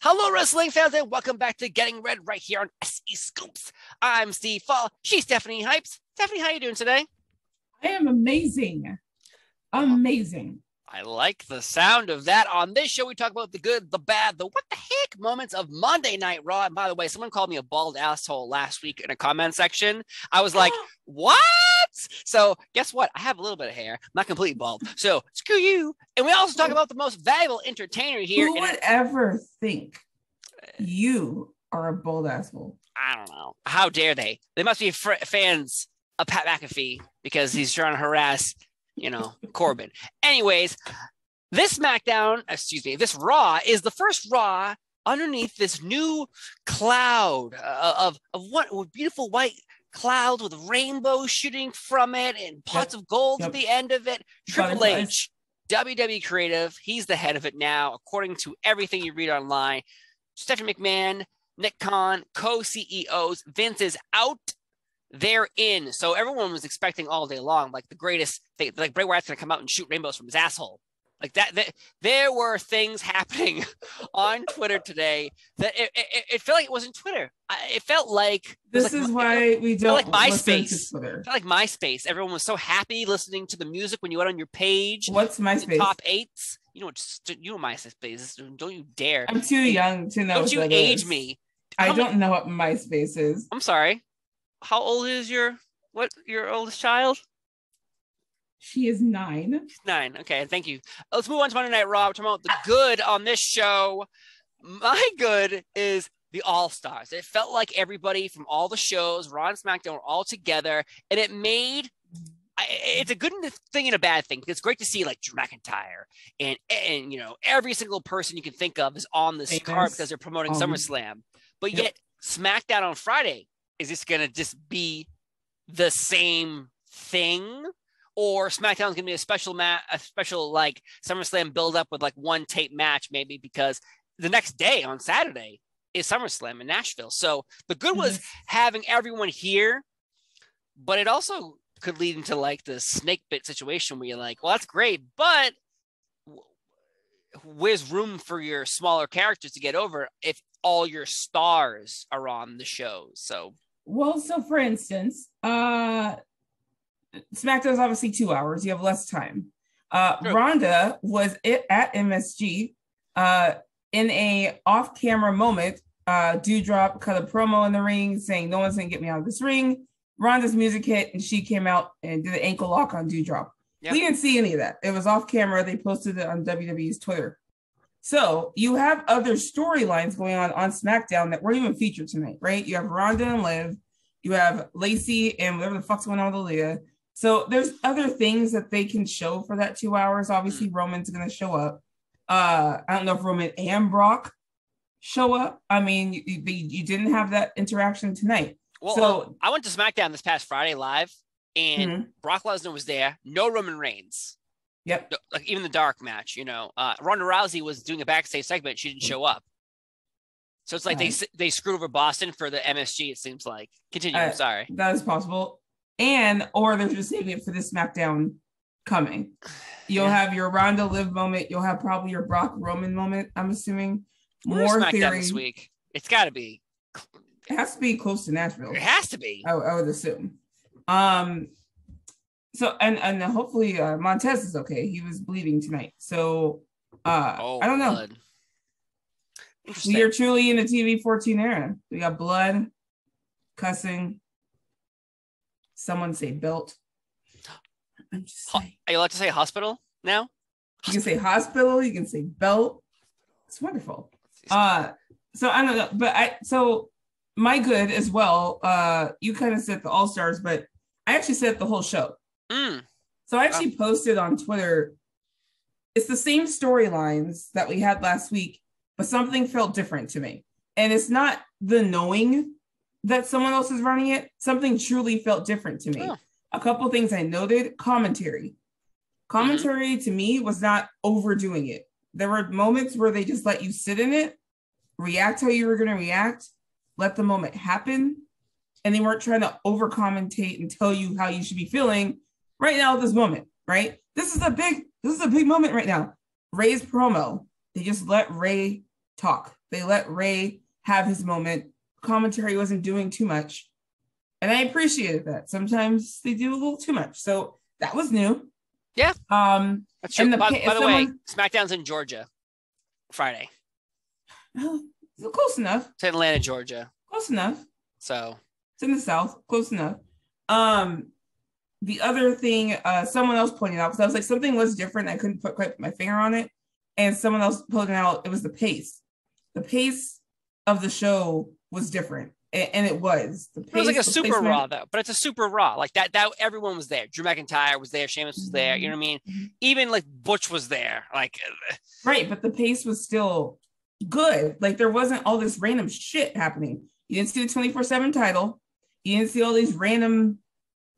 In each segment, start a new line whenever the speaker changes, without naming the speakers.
Hello, wrestling fans, and welcome back to Getting Red right here on SE Scoops. I'm Steve Fall. She's Stephanie Hypes. Stephanie, how you doing today?
I am amazing. Amazing.
I like the sound of that. On this show, we talk about the good, the bad, the what the heck moments of Monday Night Raw. And by the way, someone called me a bald asshole last week in a comment section. I was like, what? So guess what? I have a little bit of hair. I'm not completely bald. So screw you. And we also talk about the most valuable entertainer here.
Who would ever think you are a bald asshole?
I don't know. How dare they? They must be fans of Pat McAfee because he's trying to harass Corbin. Anyways, this Raw is the first Raw underneath this new cloud of what beautiful white clouds with rainbows shooting from it and pots of gold at the end of it. Triple H, WWE Creative, he's the head of it now, according to everything you read online. Stephanie McMahon, Nick Khan, co-CEOs, Vince is out. They're in. So everyone was expecting all day long, like the greatest thing, like Bray Wyatt's going to come out and shoot rainbows from his asshole. Like that there were things happening on Twitter today that it felt like it wasn't Twitter. It felt like
this is why we don't
like MySpace. It felt like MySpace. Everyone was so happy listening to the music when you went on your page.
What's MySpace?
Top eights. You know MySpace is. Don't you dare.
I'm too young to know.
Don't you age me.
I don't know what MySpace is.
I'm sorry. How old is your oldest child?
She is 9.
She's 9. Okay, thank you. Let's move on to Monday Night Raw. We're talking about the good on this show. My good is the All-Stars. It felt like everybody from all the shows, Raw and SmackDown, were all together, and it's a good thing and a bad thing. It's great to see like Drew McIntyre and every single person you can think of is on this card because they're promoting SummerSlam. But yet SmackDown on Friday, is this going to just be the same thing? Or SmackDown's going to be a special like SummerSlam build up with like one tape match maybe because the next day on Saturday is SummerSlam in Nashville. So the good was having everyone here, but it also could lead into like the snake bit situation where you're like, well, that's great, but where's room for your smaller characters to get over if all your stars are on the show? So
for instance, SmackDown's obviously 2 hours. You have less time. Ronda was at MSG in a off-camera moment. Dewdrop cut a promo in the ring saying, no one's going to get me out of this ring. Ronda's music hit, and she came out and did an ankle lock on Dewdrop. Yep. We didn't see any of that. It was off-camera. They posted it on WWE's Twitter. So you have other storylines going on SmackDown that weren't even featured tonight, right? You have Ronda and Liv. You have Lacey and whatever the fuck's going on with Aaliyah. So there's other things that they can show for that 2 hours. Obviously, Roman's going to show up. I don't know if Roman and Brock show up. I mean, you didn't have that interaction tonight.
Well, I went to SmackDown this past Friday live, and Brock Lesnar was there. No Roman Reigns.
Yep.
Like even the dark match, Ronda Rousey was doing a backstage segment. She didn't show up. So it's like they screwed over Boston for the MSG, it seems like. Continue. I'm sorry.
That is possible. Or they're just saving it for this SmackDown coming. You'll have your Ronda Liv moment. You'll have probably your Brock Roman moment, I'm assuming.
More SmackDown this week. It's got to be.
It has to be close to Nashville.
It has to be.
I would assume. So, and hopefully Montez is okay. He was bleeding tonight. So, I don't know.
Blood.
We are truly in the TV 14 era. We got blood, cussing. Someone say belt. I'm just saying.
Are you allowed to say hospital now?
You can say hospital. You can say belt. It's wonderful. So I don't know, but so my good as well. You kind of said the All-Stars, but I actually said the whole show. So I actually posted on Twitter. It's the same storylines that we had last week, but something felt different to me. And it's not the knowing that someone else is running it. Something truly felt different to me. A couple things I noted. Commentary to me was not overdoing it. There were moments where they just let you sit in it, react how you were going to react, let the moment happen, and they weren't trying to over commentate and tell you how you should be feeling right now at this moment, right? This is a big moment right now. Ray's promo, they just let Ray talk. They let Ray have his moment. Commentary wasn't doing too much. And I appreciated that. Sometimes they do a little too much. So that was new.
Yeah. That's true.
And
by the way, SmackDown's in Georgia Friday.
Close enough.
It's Atlanta, Georgia.
Close enough.
So
it's in the South. Close enough. The other thing, someone else pointed out, because I was like, something was different. I couldn't quite put my finger on it. And someone else pointed out it was the pace. The pace of the show was different. And it was. The pace,
it was like a super placement. Raw, though. But it's a super Raw. Like that everyone was there. Drew McIntyre was there. Sheamus was there. You know what I mean? Even like Butch was there. Like
right, but the pace was still good. Like there wasn't all this random shit happening. You didn't see the 24/7 title. You didn't see all these random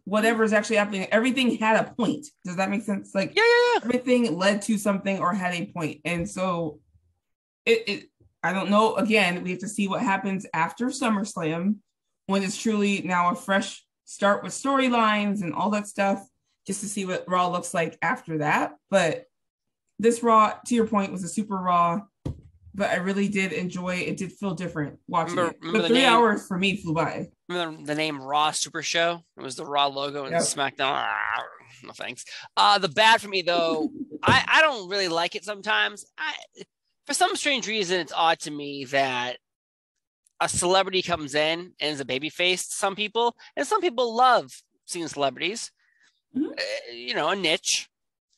whatever is actually happening. Everything had a point. Does that make sense? Like
yeah.
Everything led to something or had a point. And so it I don't know. Again, we have to see what happens after SummerSlam when it's truly now a fresh start with storylines and all that stuff, just to see what Raw looks like after that. But this Raw, to your point, was a super Raw, but I really did enjoy it. It did feel different watching it. The 3 hours for me flew by.
Remember the name Raw Super Show? It was the Raw logo and SmackDown. No thanks. The bad for me, though, I don't really like it sometimes. For some strange reason, it's odd to me that a celebrity comes in and is a babyface to some people, and some people love seeing celebrities. Mm-hmm. A niche.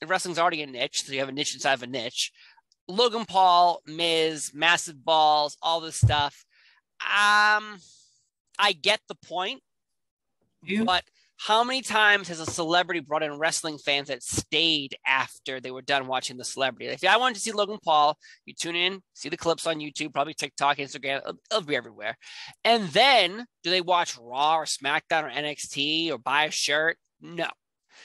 Wrestling's already a niche, so you have a niche inside of a niche. Logan Paul, Miz, massive balls, all this stuff. I get the point, but how many times has a celebrity brought in wrestling fans that stayed after they were done watching the celebrity? If I wanted to see Logan Paul, you tune in, see the clips on YouTube, probably TikTok, Instagram, it'll be everywhere. And then do they watch Raw or SmackDown or NXT or buy a shirt? No.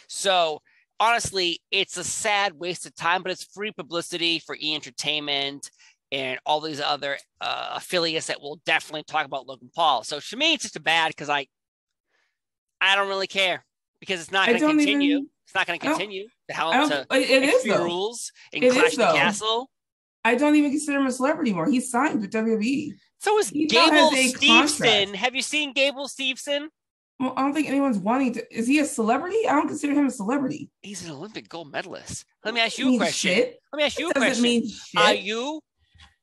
So honestly, it's a sad waste of time, but it's free publicity for E! Entertainment and all these other affiliates that will definitely talk about Logan Paul. So to me, it's just a bad because I don't really care because it's not going to continue. It's not going to continue. The hell to rules and Clash the Castle.
I don't even consider him a celebrity anymore. He's signed with WWE.
So is Gable Steveson. Have you seen Gable Steveson?
Well, I don't think anyone's wanting to. Is he a celebrity? I don't consider him a celebrity.
He's an Olympic gold medalist. Let me ask you a question.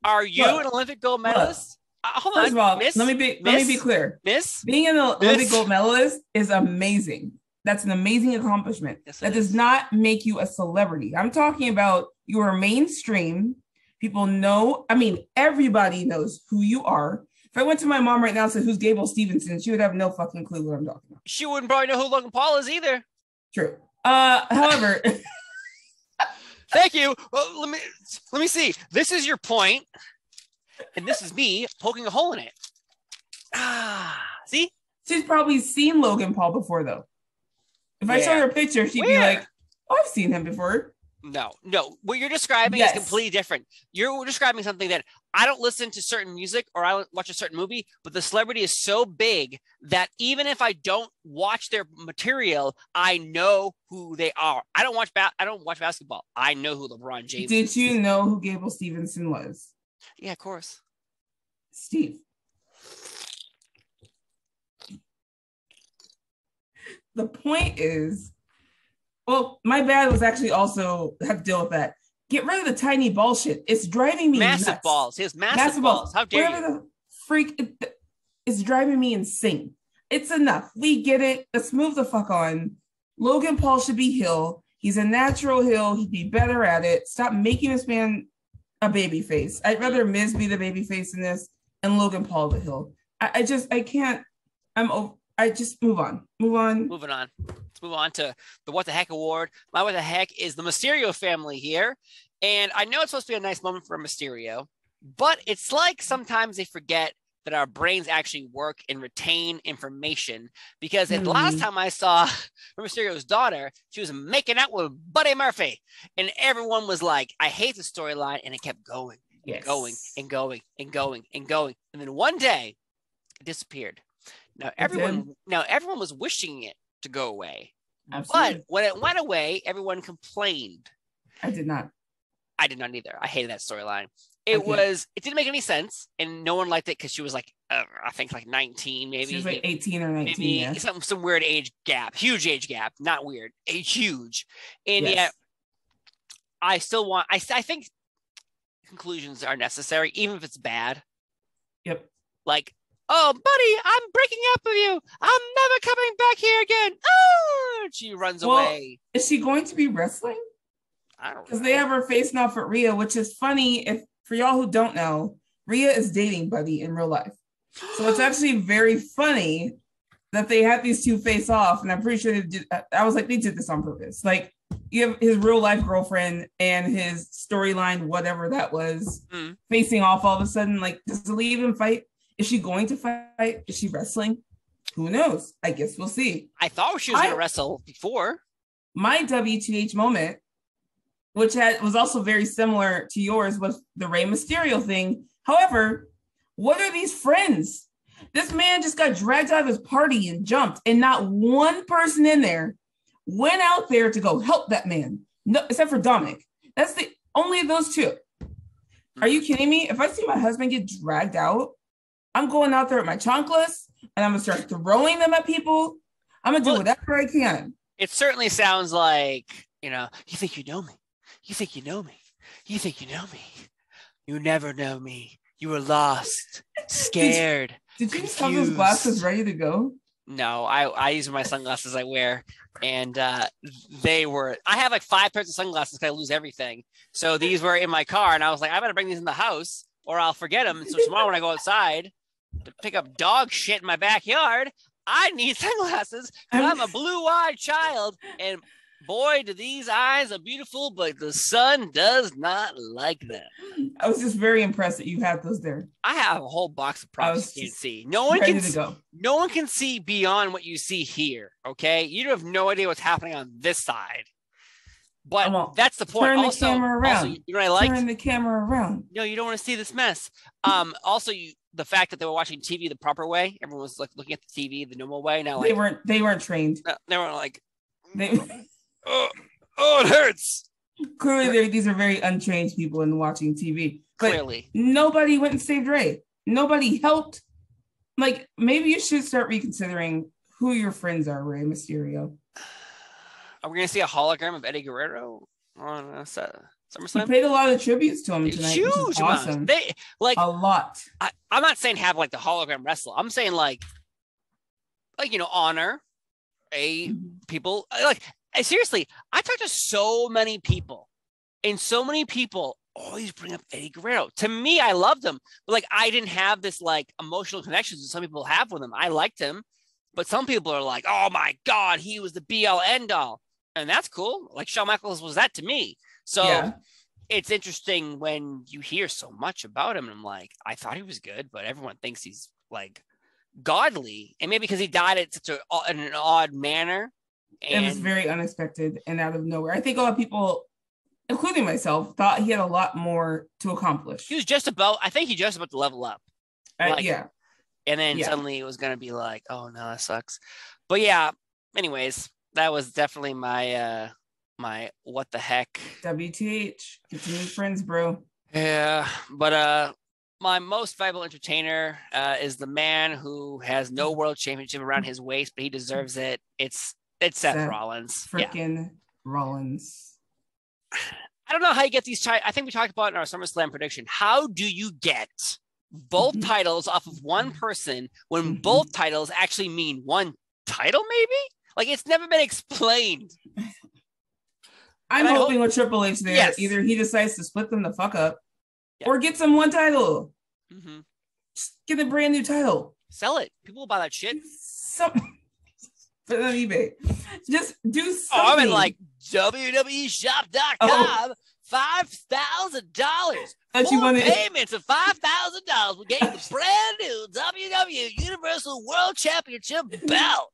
Are you an Olympic gold medalist? Hold on.
First of all, let me be clear. Being an Olympic gold medalist is amazing. That's an amazing accomplishment. Yes, that does not make you a celebrity. I'm talking about you are mainstream. People know. I mean, everybody knows who you are. If I went to my mom right now and said, "Who's Gable Steveson?" she would have no fucking clue what I'm talking about.
She wouldn't probably know who Logan Paul is either.
True. However,
thank you. Well, let me see. This is your point. And this is me poking a hole in it. See?
She's probably seen Logan Paul before, though. If I show her a picture, she'd be like, "Oh, I've seen him before."
No. What you're describing is completely different. You're describing something that I don't listen to certain music or I don't watch a certain movie, but the celebrity is so big that even if I don't watch their material, I know who they are. I don't watch basketball. I know who LeBron James is.
Did you know who Gable Steveson was?
Yeah, of course.
Steve. The point is, well, my bad was actually also have to deal with that. Get rid of the tiny ball shit. It's driving me
nuts. Balls. He has massive balls. How dare you?
The freak, it's driving me insane. It's enough. We get it. Let's move the fuck on. Logan Paul should be heel. He's a natural heel. He'd be better at it. Stop making this man a baby face. I'd rather Miz be the baby face in this and Logan Paul the heel. I can't. I just move on.
Moving on. Let's move on to the What the Heck Award. My What the Heck is the Mysterio family here. And I know it's supposed to be a nice moment for Mysterio, but it's like sometimes they forget that our brains actually work and retain information. Because the last time I saw Mysterio's daughter, she was making out with Buddy Murphy. And everyone was like, I hate the storyline. And it kept going and going and going and going and going. And then one day it disappeared. Now everyone was wishing it to go away. Absolutely. But when it went away, everyone complained.
I did not
either. I hated that storyline. It didn't make any sense, and no one liked it because she was like, I think like 19, maybe.
She was like 18 or 19,
maybe
yeah.
some weird age gap, huge age gap, not weird, huge. And
Yes.
yet, I still want. I think conclusions are necessary, even if it's bad.
Yep.
Like, oh, buddy, I'm breaking up with you. I'm never coming back here again. Oh, she runs away.
Is she going to be wrestling?
I don't know.
Because they have her facing off at Rhea, which is funny. If for y'all who don't know, Rhea is dating Buddy in real life. So it's actually very funny that they had these two face off. And I'm pretty sure they did this on purpose. Like, you have his real life girlfriend and his storyline, whatever that was, facing off all of a sudden. Like, does Lee even fight? Is she going to fight? Is she wrestling? Who knows? I guess we'll see.
I thought she was going to wrestle before.
My WTH moment, which was also very similar to yours, was the Rey Mysterio thing. However, what are these friends? This man just got dragged out of his party and jumped, and not one person in there went out there to go help that man. No, except for Dominic. That's the only of those two. Are you kidding me? If I see my husband get dragged out, I'm going out there with my chanclas and I'm gonna start throwing them at people. I'm gonna do whatever I can.
It certainly sounds like, you think you know me. You think you know me. You think you know me. You never know me. You were lost, scared.
Did you have those glasses ready to go?
No, I use my sunglasses I wear, and I have like 5 pairs of sunglasses because I lose everything. So these were in my car, and I was like, I better bring these in the house or I'll forget them. So tomorrow when I go outside to pick up dog shit in my backyard, I need sunglasses because I'm a blue-eyed child, and boy, do these eyes are beautiful, but the sun does not like them.
I was just very impressed that you had those there.
I have a whole box of props you can see. No one can see beyond what you see here, okay? You have no idea what's happening on this side. But that's the point.
Turn the camera around.
Also, you know what I like?
Turn the camera around.
No, you don't want to see this mess. Also, the fact that they were watching TV the proper way. Everyone was like looking at the TV the normal way. Now, like,
they weren't trained.
They were like,
oh,
it hurts.
Clearly, these are very untrained people in watching TV. But
clearly,
nobody went and saved Rey. Nobody helped. Like, maybe you should start reconsidering who your friends are, Rey Mysterio.
Are we going to see a hologram of Eddie Guerrero on SummerSlam?
He paid a lot of tributes to him tonight.
Huge
awesome.
They like
a lot.
I'm not saying have like the hologram wrestle. I'm saying like honor people. Like, seriously, I talked to so many people, and so many people always bring up Eddie Guerrero. To me, I loved him, but like I didn't have this like emotional connections that some people have with him. I liked him, but some people are like, oh my God, he was the be all end all. And that's cool. Like Shawn Michaels was that to me. So It's interesting when you hear so much about him. And I'm like, I thought he was good, but everyone thinks he's like godly. And maybe because he died at such in an odd manner. And it
was very unexpected and out of nowhere. I think a lot of people, including myself, thought he had a lot more to accomplish.
I think he just about to level up.
Yeah.
And then suddenly it was going to be like, oh no, that sucks. But yeah, anyways, that was definitely my what the heck.
WTH. Get some new friends, bro.
Yeah, but my most valuable entertainer is the man who has no world championship around his waist, but he deserves it. It's Seth Rollins.
Freaking Rollins.
I don't know how you get these. I think we talked about it in our SummerSlam prediction. How do you get both titles off of one person when both titles actually mean one title, maybe? Like, it's never been explained.
I'm hoping with Triple H there, either he decides to split them the fuck up or gets them one title. Just get a brand new title.
Sell it. People will buy that shit.
Put it on eBay. Just do something.
Oh, I'm in like WWEshop.com. $5,000. Four payments of $5,000 will get you the brand new WWE Universal World Championship belt.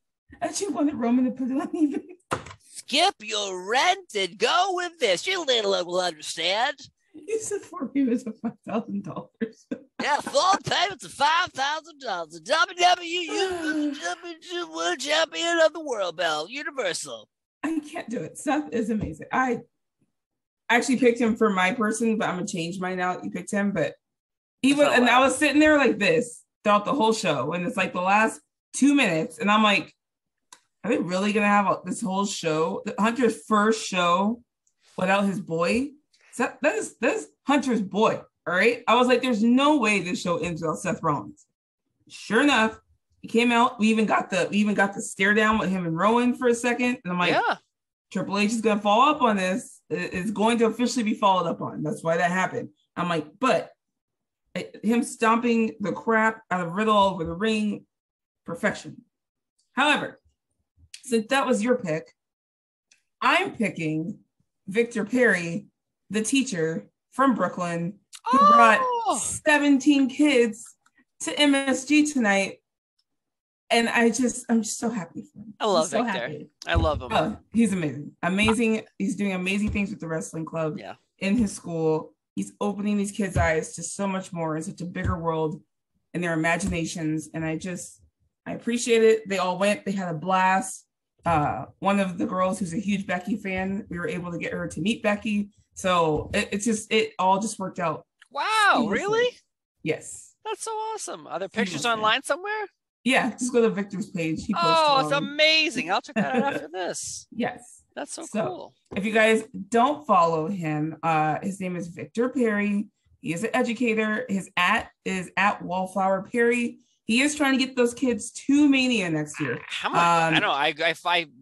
You wanted Roman to put it on eBay.
Skip your rent and go with this. Your little one will understand.
You said 4 payments of $5,000.
Yeah, 4 payments of $5,000. The WWE World Champion of the World belt, Universal.
I can't do it. Seth is amazing. I I actually picked him for my person, but I'm gonna change mine now. You picked him, but he was, and I
wow.
was sitting there like this throughout the whole show, and it's like the last 2 minutes, and I'm like, are they really gonna have this whole show, Hunter's first show, without his boy? That is Hunter's boy. All right. I was like, there's no way this show ends without Seth Rollins. Sure enough, he came out. We even got the stare down with him and Rowan for a second. And I'm like,
Yeah.
Triple H is gonna follow up on this. It's going to officially be followed up on. That's why that happened. I'm like, but him stomping the crap out of Riddle over the ring, perfection. However, since that was your pick, I'm picking Victor Perry, the teacher from Brooklyn, who brought 17 kids to MSG tonight. And I'm just so happy for him.
I love Victor. Happy. I love him.
Oh, he's amazing. Amazing. He's doing amazing things with the wrestling club in his school. He's opening these kids' eyes to so much more in such a bigger world and their imaginations. And I appreciate it. They all went. They had a blast. One of the girls who's a huge Becky fan, we were able to get her to meet Becky. So it all just worked out.
Wow, really?
Yes.
That's so awesome. Are there pictures online somewhere?
Yeah, just go to Victor's page. He
it's amazing. I'll check that out after this.
Yes.
That's so cool.
If you guys don't follow him, his name is Victor Perry. He is an educator. His is at Wallflower Perry. He is trying to get those kids to Mania next year.
How much? I know. I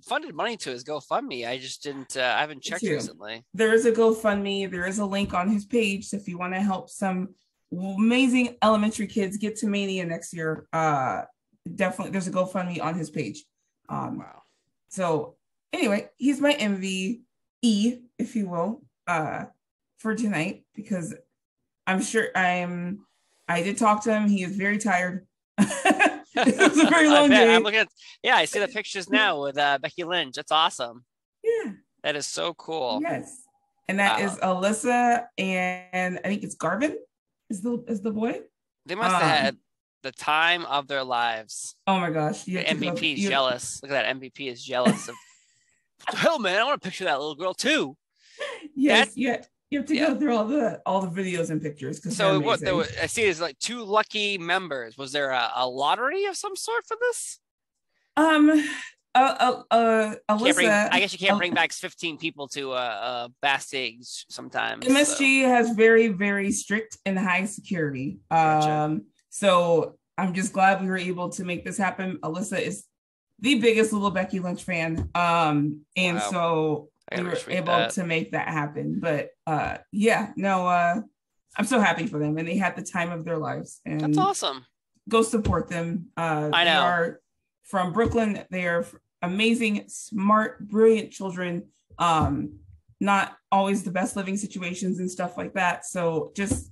funded money to his GoFundMe. I just didn't. I haven't checked recently.
There is a GoFundMe. There is a link on his page. So if you want to help some amazing elementary kids get to Mania next year, definitely there's a GoFundMe on his page.
Wow.
So anyway, he's my MVE, if you will, for tonight, because I'm sure I did talk to him. He is very tired. It was a very long day.
I'm looking at, I see the pictures now with Becky Lynch. That's awesome.
Yeah.
That is so cool.
Yes. And that is Alyssa, and I think it's Garvin is the boy.
They must have had the time of their lives.
Oh my gosh.
The MVP is jealous. Look at that. MVP is jealous of hell, man. I want to picture that little girl too.
Yes, you have to go through all the videos and pictures.
So what I see is like 2 lucky members. Was there a lottery of some sort for this?
Alyssa,
I guess you can't bring back 15 people to backstage sometimes.
MSG has very, very strict and high security.
Gotcha.
So I'm just glad we were able to make this happen. Alyssa is the biggest little Becky Lynch fan. So we were able to make that happen. But I'm so happy for them. And they had the time of their lives. And
that's awesome.
Go support them. I know. They are from Brooklyn. They are amazing, smart, brilliant children. Not always the best living situations and stuff like that. So just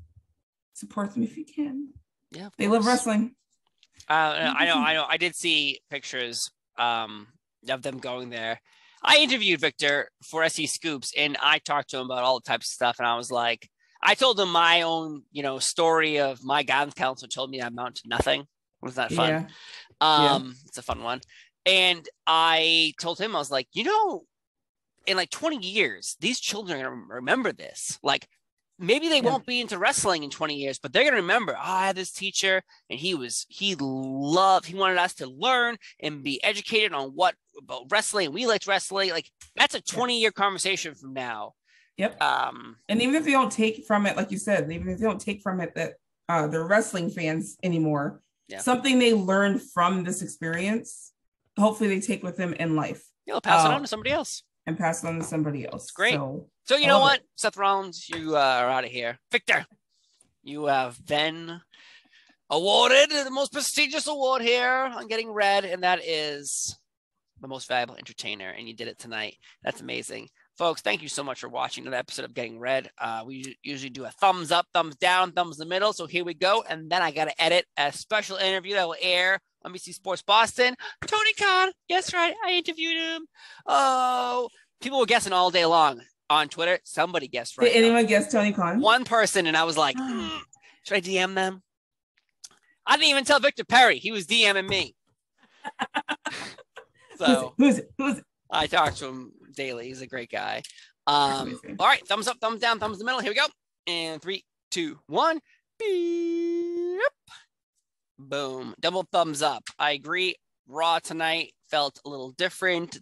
support them if you can.
Yeah,
they love wrestling.
I know. I did see pictures of them going there. I interviewed Victor for SE Scoops, and I talked to him about all the types of stuff. And I was like, I told him my own, story of my guidance counselor told me I amount to nothing. Was that fun? Yeah. It's a fun one. And I told him, I was like, in like 20 years, these children are going to remember this. Like, maybe they won't be into wrestling in 20 years, but they're going to remember, I had this teacher and he wanted us to learn and be educated on about wrestling. We liked wrestling. Like, that's a 20-year conversation from now.
Yep. And even if they don't take from it, like you said, even if they don't take from it that they're wrestling fans anymore, something they learned from this experience, hopefully they take with them in life.
You'll pass it on to somebody else.
And pass it on to somebody else.
Great. So you know what, Seth Rollins, you are out of here. Victor, you have been awarded the most prestigious award here on Getting Red, and that is the most valuable entertainer, and you did it tonight. That's amazing. Folks, thank you so much for watching another episode of Getting Red. We usually do a thumbs up, thumbs down, thumbs in the middle, so here we go. And then I got to edit a special interview that will air on NBC Sports Boston. Tony Khan, yes, right, I interviewed him. Oh, people were guessing all day long on Twitter. Somebody guessed right.
Did anyone guess Tony Khan?
One person, and I was like, should I DM them? I didn't even tell Victor Perry. He was DMing me. So
who's it?
I talk to him daily. He's a great guy. All right, thumbs up, thumbs down, thumbs in the middle. Here we go. And 3, 2, 1. Beep. Boom. Double thumbs up. I agree. Raw tonight felt a little different.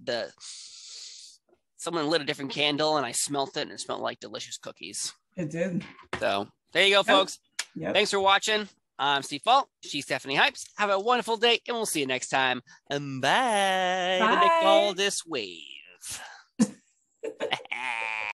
Someone lit a different candle and I smelt it and it smelled like delicious cookies.
It did.
So there you go, folks.
Yep.
Thanks for watching. I'm Steve Fault. She's Stephanie Hypes. Have a wonderful day and we'll see you next time. And bye. The Nick Aldis Wave.